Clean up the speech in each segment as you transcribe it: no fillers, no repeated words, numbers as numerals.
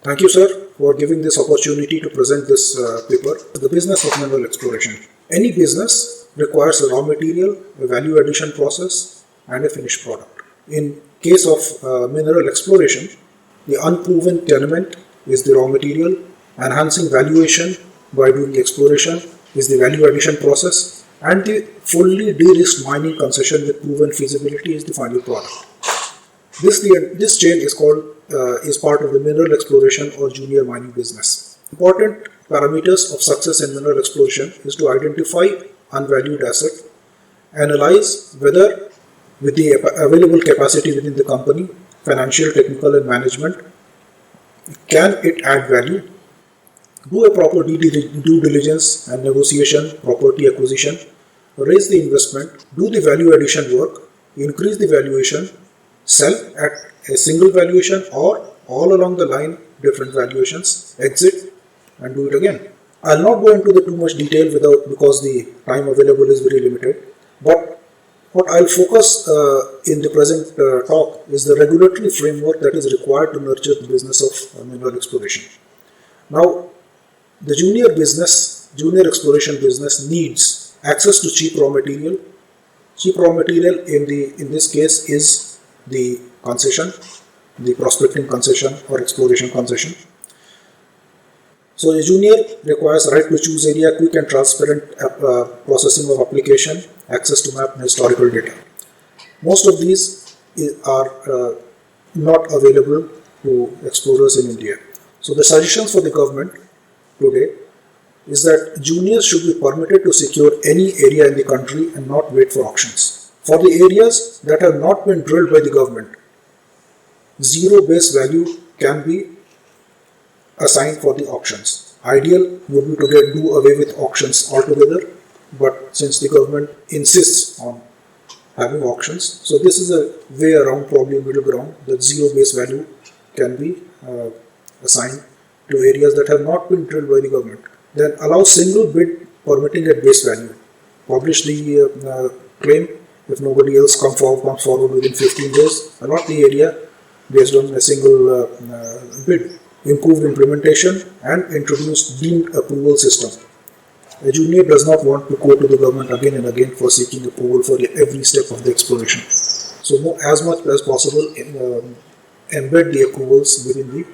Thank you, sir, for giving this opportunity to present this paper. The business of mineral exploration. Any business requires a raw material, a value addition process, and a finished product. In case of mineral exploration, the unproven tenement is the raw material. Enhancing valuation by doing exploration is the value addition process, and the fully de-risked mining concession with proven feasibility is the final product. This chain is part of the mineral exploration or junior mining business. Important parameters of success in mineral exploration is to identify unvalued asset, analyze whether with the available capacity within the company, financial, technical and management, can it add value, do a proper due diligence and negotiation, property acquisition, raise the investment, do the value addition work, increase the valuation, sell at a single valuation or all along the line different valuations, exit and do it again. I'll not go into the too much detail because the time available is very limited, but what I'll focus in the present talk is the regulatory framework that is required to nurture the business of mineral exploration. Now, the junior exploration business needs access to cheap raw material. Cheap raw material in this case is the concession, the prospecting concession or exploration concession. So a junior requires right to choose area, quick and transparent processing of application, access to map and historical data. Most of these are not available to explorers in India. So the suggestions for the government today is that juniors should be permitted to secure any area in the country and not wait for auctions. For the areas that have not been drilled by the government, zero base value can be assigned for the auctions. Ideal would be to do away with auctions altogether, but since the government insists on having auctions, so this is a way around, probably a middle ground, that zero base value can be assigned to areas that have not been drilled by the government. Then allow single bid permitting at base value. Publish the claim if nobody else comes forward within 15 days. Allot the area based on a single bid. Improved implementation and introduce deemed approval system. A junior does not want to go to the government again and again for seeking approval for every step of the exploration. So as much as possible, embed the approvals within the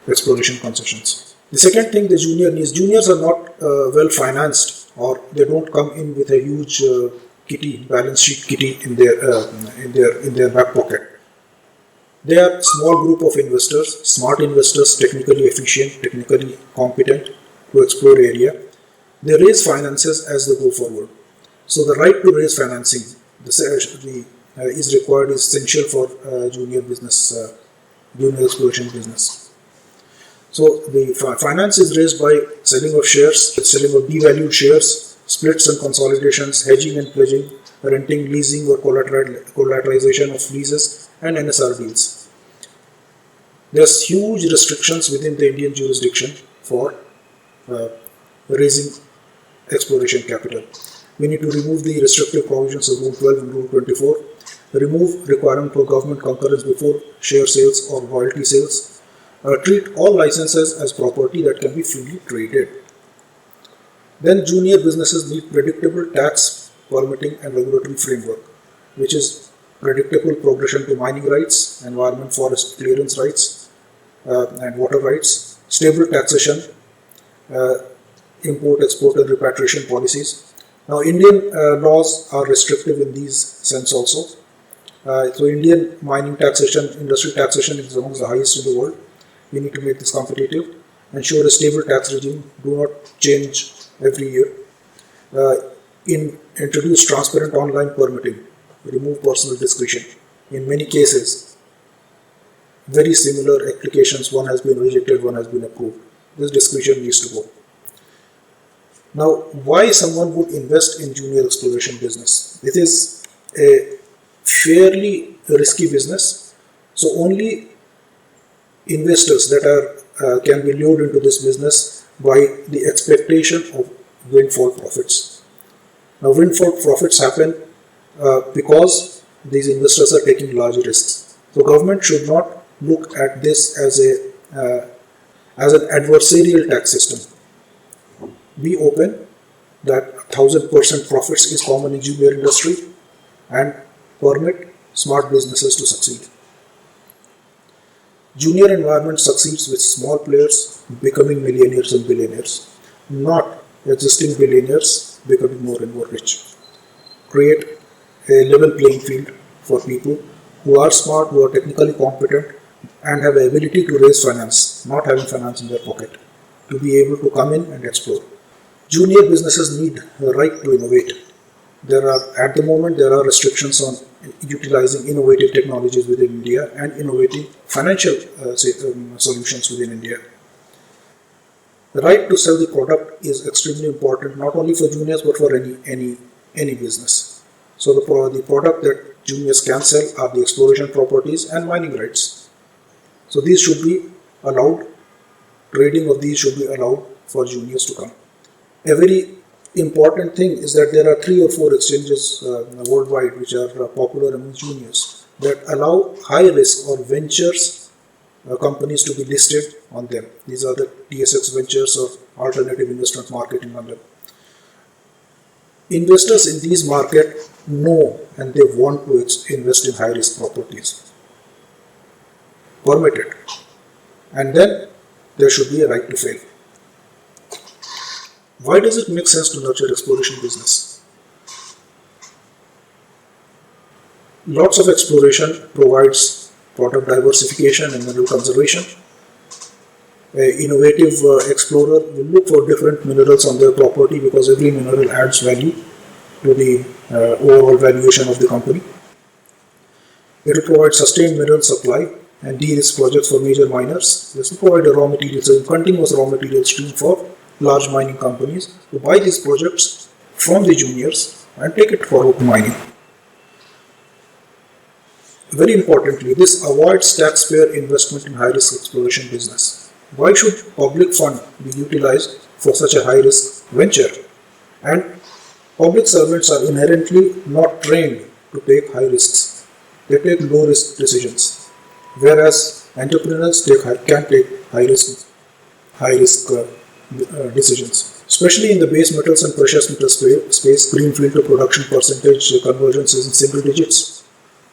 exploration concessions. The second thing the juniors are not well financed, or they don't come in with a huge balance sheet kitty in their back pocket. They are a small group of investors, smart investors, technically efficient, technically competent to explore area. They raise finances as they go forward. So the right to raise financing is required, is essential for junior exploration business. So the finance is raised by selling of shares, selling of devalued shares, splits and consolidations, hedging and pledging, renting, leasing or collateralization of leases, and NSR deals. There's huge restrictions within the Indian jurisdiction for raising exploration capital. We need to remove the restrictive provisions of Rule 12 and Rule 24, remove requirement for government concurrence before share sales or royalty sales, treat all licenses as property that can be freely traded. Then junior businesses need predictable tax, permitting and regulatory framework, which is predictable progression to mining rights, environment forest clearance rights and water rights, stable taxation, import, export and repatriation policies. Now Indian laws are restrictive in these sense also. So Indian mining taxation, industry taxation is amongst the highest in the world. We need to make this competitive, ensure a stable tax regime, do not change every year. Introduce transparent online permitting, remove personal discretion. In many cases, very similar applications, one has been rejected, one has been approved. This discretion needs to go. Now, why someone would invest in junior exploration business? It is a fairly risky business, so only investors that can be lured into this business by the expectation of windfall profits. Now, windfall profits happen because these investors are taking large risks. So, government should not look at this as a as an adversarial tax system. Be open that 1000% profits is common in junior industry and permit smart businesses to succeed. Junior environment succeeds with small players becoming millionaires and billionaires, not existing billionaires becoming more and more rich. Create a level playing field for people who are smart, who are technically competent, and have the ability to raise finance, not having finance in their pocket, to be able to come in and explore. Junior businesses need the right to innovate. At the moment, there are restrictions on utilizing innovative technologies within India and innovating financial solutions within India. The right to sell the product is extremely important, not only for juniors but for any business. So the product that juniors can sell are the exploration properties and mining rights. So these should be allowed. Trading of these should be allowed for juniors to come. A very important thing is that there are 3 or 4 exchanges worldwide which are popular among juniors that allow high risk or ventures companies to be listed on them. These are the TSX Ventures or Alternative Investment Market in London. Investors in these markets know and they want to invest in high risk properties. Permitted. And then there should be a right to fail. Why does it make sense to nurture exploration business? Lots of exploration provides product diversification and mineral conservation. An innovative explorer will look for different minerals on their property because every mineral adds value to the overall valuation of the company. It will provide sustained mineral supply and de-risk projects for major miners. This will provide a raw material, so continuous raw material stream for large mining companies to buy these projects from the juniors and take it forward to mining. Very importantly, this avoids taxpayer investment in high-risk exploration business. Why should public fund be utilized for such a high-risk venture? And public servants are inherently not trained to take high risks. They take low-risk decisions, whereas entrepreneurs can take high-risk decisions. Especially in the base metals and precious metal space, greenfield to production percentage conversions is in single digits.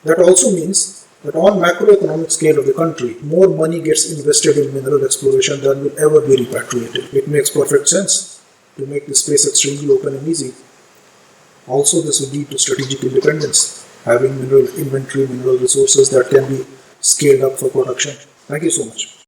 That also means that on macroeconomic scale of the country, more money gets invested in mineral exploration than will ever be repatriated. It makes perfect sense to make this space extremely open and easy. Also, this will lead to strategic independence, having mineral inventory, mineral resources that can be scaled up for production. Thank you so much.